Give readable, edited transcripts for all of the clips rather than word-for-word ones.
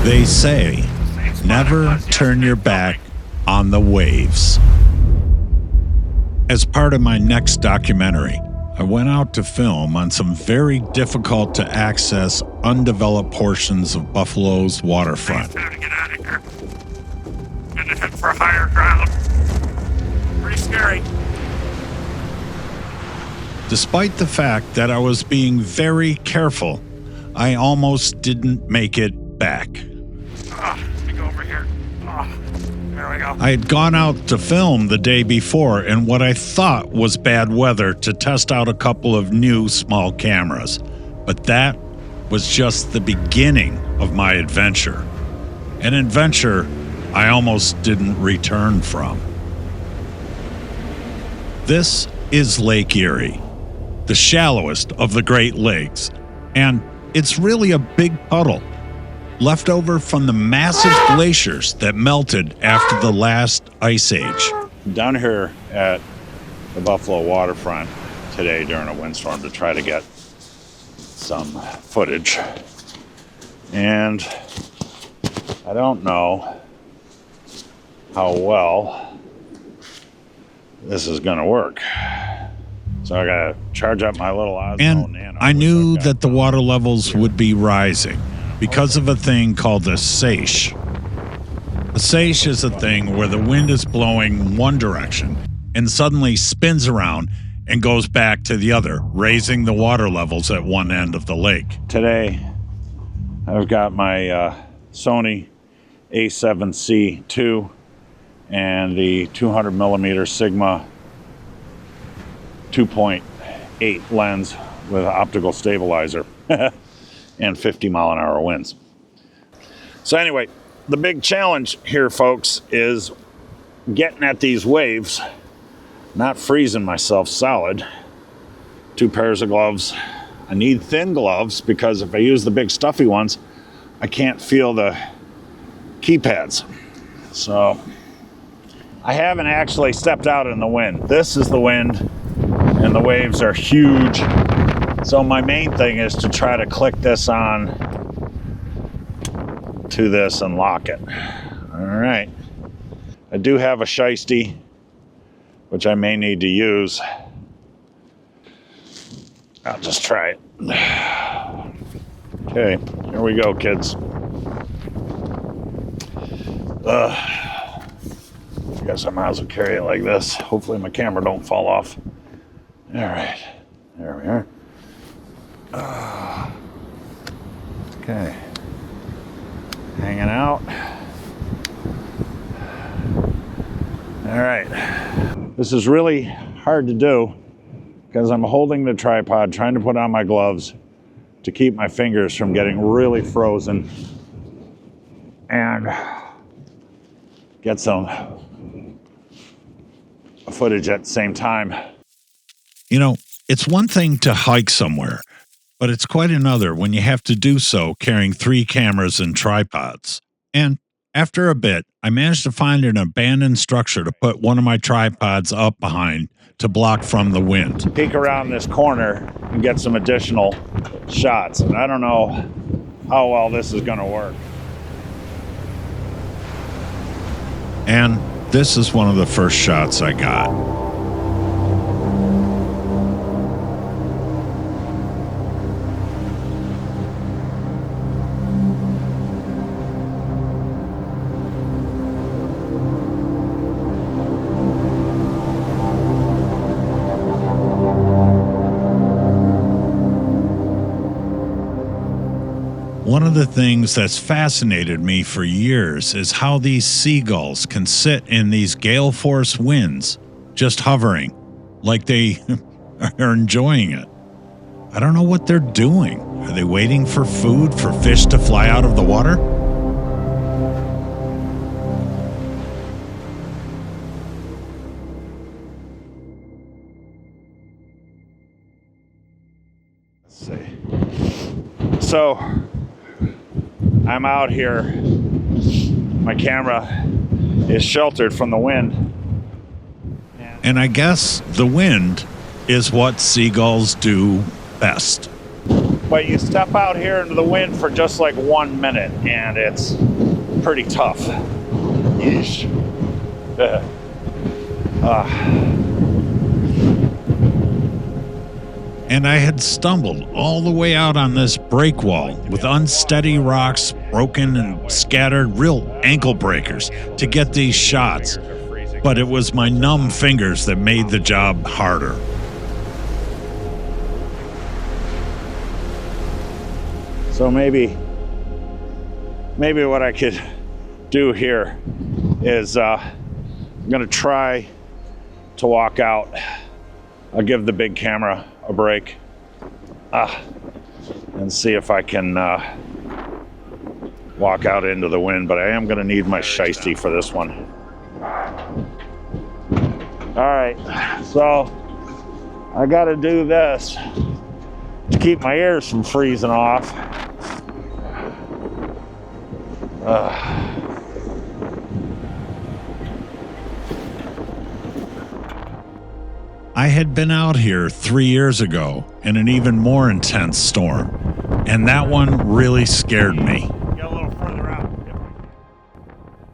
They say, never turn your back on the waves. As part of my next documentary, I went out to film on some very difficult to access, undeveloped portions of Buffalo's waterfront. It's time to get out of here. Gonna head for higher ground. Pretty scary. Despite the fact that I was being very careful, I almost didn't make it back. Let me go over here. There we go. I had gone out to film the day before in what I thought was bad weather to test out a couple of new small cameras. But that was just the beginning of my adventure. An adventure I almost didn't return from. This is Lake Erie, the shallowest of the Great Lakes, and it's really a big puddle, left over from the massive glaciers that melted after the last ice age. Down here at the Buffalo waterfront today during a windstorm to try to get some footage. And I don't know how well this is going to work. So I got to charge up my little Osmo and NANO. I knew that the water levels would be rising because of a thing called a seiche. A seiche is a thing where the wind is blowing one direction and suddenly spins around and goes back to the other, raising the water levels at one end of the lake. Today, I've got my SONY A7C II and the 200 millimeter Sigma 2.8 lens with optical stabilizer and 50 mile an hour winds. So anyway, the big challenge here, folks, is getting at these waves, not freezing myself solid. 2 pairs of gloves. I need thin gloves because if I use the big stuffy ones, I can't feel the keypads. So I haven't actually stepped out in the wind. This is the wind and the waves are huge. So my main thing is to try to click this on to this and lock it. All right. I do have a shiesty, which I may need to use. I'll just try it. Okay, here we go, kids. I guess I might as well carry it like this. Hopefully my camera don't fall off. All right, there we are. Okay, hanging out. All right, this is really hard to do because I'm holding the tripod, trying to put on my gloves to keep my fingers from getting really frozen and get some footage at the same time. You know, it's one thing to hike somewhere, but it's quite another when you have to do so carrying 3 cameras and tripods. And after a bit, I managed to find an abandoned structure to put one of my tripods up behind to block from the wind. Peek around this corner and get some additional shots. And I don't know how well this is going to work. And this is one of the first shots I got. One of the things that's fascinated me for years is how these seagulls can sit in these gale force winds, just hovering, like they are enjoying it. I don't know what they're doing. Are they waiting for food for fish to fly out of the water? Let's see. So I'm out here. My camera is sheltered from the wind. And I guess the wind is what seagulls do best. But you step out here into the wind for just like 1 minute, and it's pretty tough. Yeesh. And I had stumbled all the way out on this breakwall with unsteady rocks, broken and scattered, real ankle breakers to get these shots. But it was my numb fingers that made the job harder. So maybe what I could do here is I'm gonna try to walk out. I'll give the big camera a break and see if I can walk out into the wind, but I am gonna need my shiesty for this one. All right, so I gotta do this to keep my ears from freezing off. I had been out here 3 years ago in an even more intense storm, and that one really scared me. Get a little further out.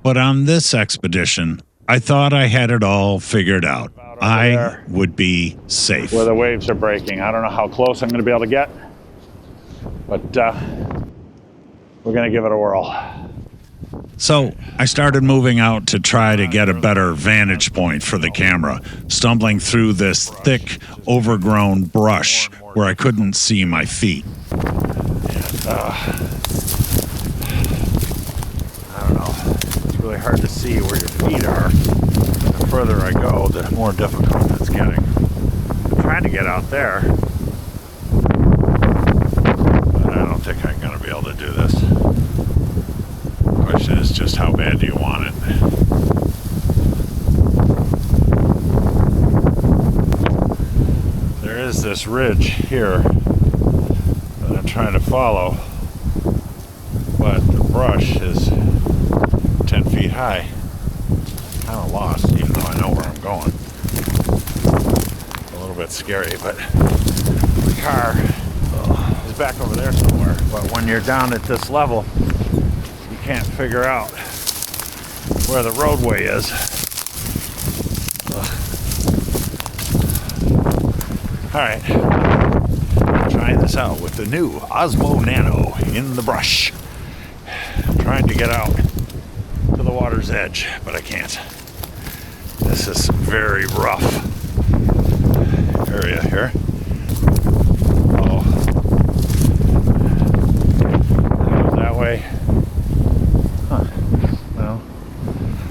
But on this expedition, I thought I had it all figured out. I would be safe. Where the waves are breaking. I don't know how close I'm going to be able to get, but we're going to give it a whirl. So I started moving out to try to get a better vantage point for the camera, stumbling through this thick, overgrown brush where I couldn't see my feet. And, I don't know. It's really hard to see where your feet are. The further I go, the more difficult it's getting. I'm trying to get out there, but I don't think I'm going to be able to do this. The question is just how bad do you want it? There is this ridge here that I'm trying to follow, but the brush is 10 feet high. Kind of lost, even though I know where I'm going. A little bit scary, but the car is back over there somewhere. But when you're down at this level, you can't figure out where the roadway is. All right, trying this out with the new Osmo Nano in the brush. Trying to get out to the water's edge, but I can't. This is very rough area here. Oh, that way. Huh. Well,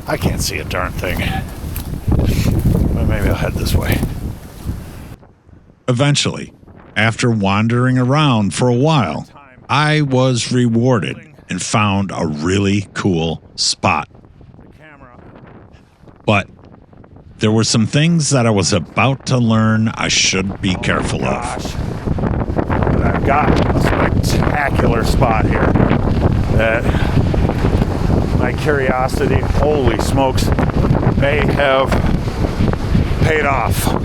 I can't see a darn thing. But maybe I'll head this way. Eventually, after wandering around for a while, I was rewarded and found a really cool spot. But there were some things that I was about to learn I should be careful of. But I've got a spectacular spot here that my curiosity, holy smokes, may have paid off.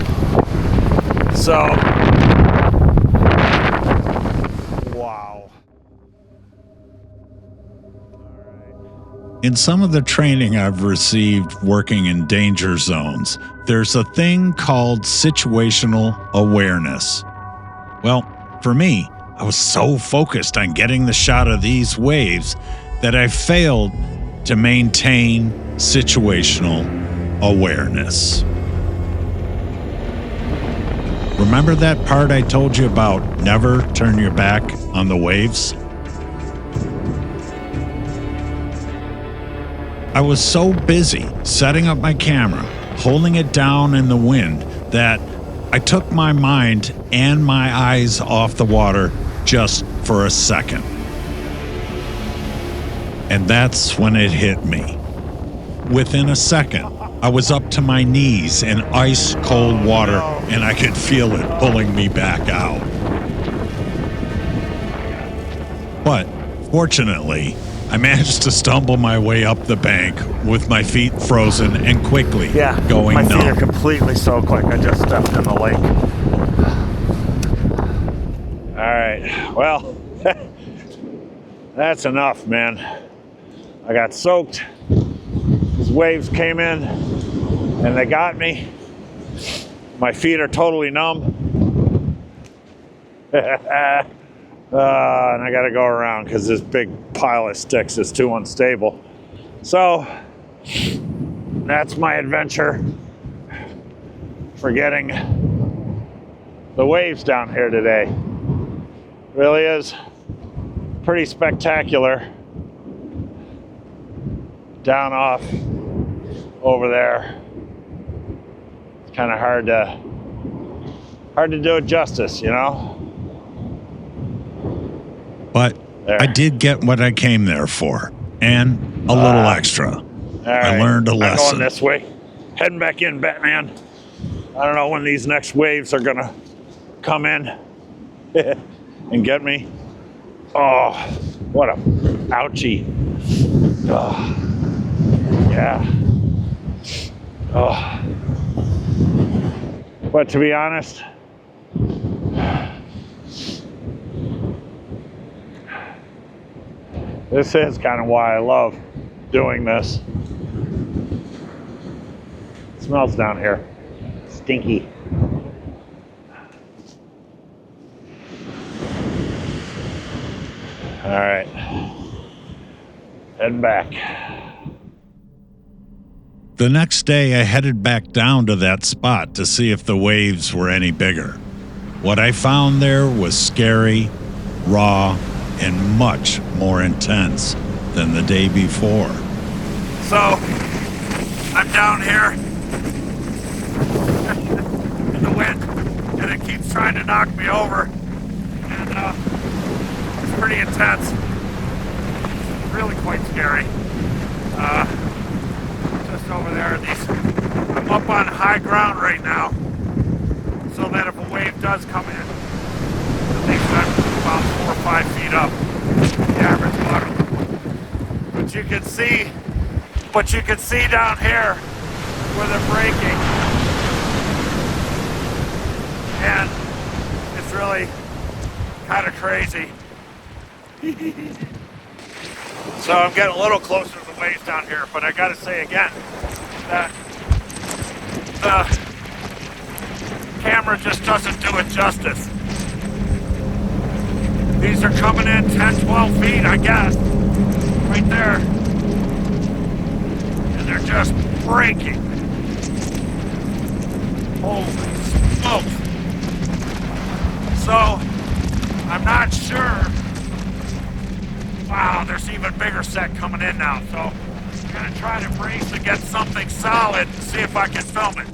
So, wow. In some of the training I've received working in danger zones, there's a thing called situational awareness. Well, for me, I was so focused on getting the shot of these waves that I failed to maintain situational awareness. Remember that part I told you about never turn your back on the waves? I was so busy setting up my camera, holding it down in the wind, that I took my mind and my eyes off the water just for a second. And that's when it hit me. Within a second, I was up to my knees in ice-cold water, and I could feel it pulling me back out. But fortunately, I managed to stumble my way up the bank with my feet frozen and quickly going my numb. feet are completely soaked like I just stepped in the lake. All right. right, well, that's enough, man. I got soaked. These waves came in and they got me. My feet are totally numb. And I gotta go around because this big pile of sticks is too unstable. So that's my adventure for getting the waves down here today. Really is pretty spectacular. Down off over there. It's kind of hard to do it justice, you know? But There. I did get what I came there for, and a little extra. All right. I learned a I'm lesson. going this way. Heading back in, Batman. I don't know when these next waves are gonna come in and get me. Oh, what a ouchie. Oh, yeah. Oh. But to be honest, this is kind of why I love doing this. It smells down here. Stinky. All right. Heading back. The next day, I headed back down to that spot to see if the waves were any bigger. What I found there was scary, raw, and much more intense than the day before. So, I'm down here in the wind, and it keeps trying to knock me over. And it's pretty intense. It's really quite scary. Just over there, I'm up on high ground right now, so that if a wave does come in, at least I'm about 4 or 5 feet up the average water. But you can see down here where they're breaking, and it's really kind of crazy. So I'm getting a little closer to the waves down here, but I gotta say again that the camera just doesn't do it justice. These are coming in 10, 12 feet, I guess, right there. And they're just breaking. Holy smokes. So, I'm not sure. Wow, there's even bigger set coming in now, so I'm gonna try to brace to get something solid and see if I can film it.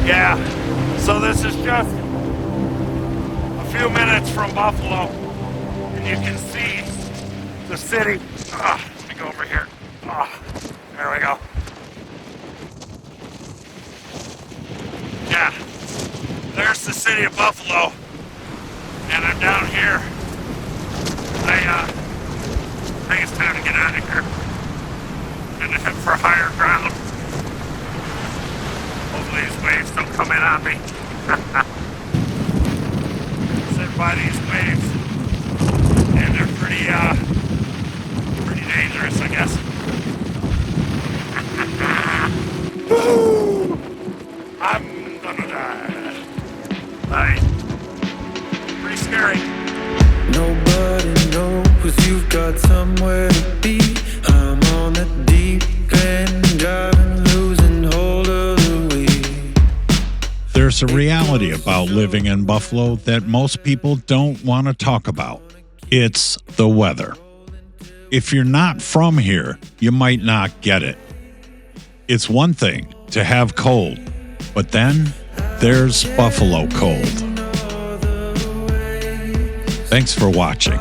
Yeah, so this is just a few minutes from Buffalo, and you can see the city. Let me go over here. There we go. Yeah, there's the city of Buffalo, and I'm down here. I think it's time to get out of here and head for higher ground. Hopefully these waves don't come in on me. Sit by these waves, and they're pretty dangerous, I guess. I'm gonna die. Bye. Pretty scary. Nobody knows you've got somewhere to be. I'm on the deep end, driving, losing hold of the wheel. There's a reality about living in Buffalo that most people don't want to talk about. It's the weather. If you're not from here, you might not get it. It's one thing to have cold, but then there's Buffalo cold. Thanks for watching.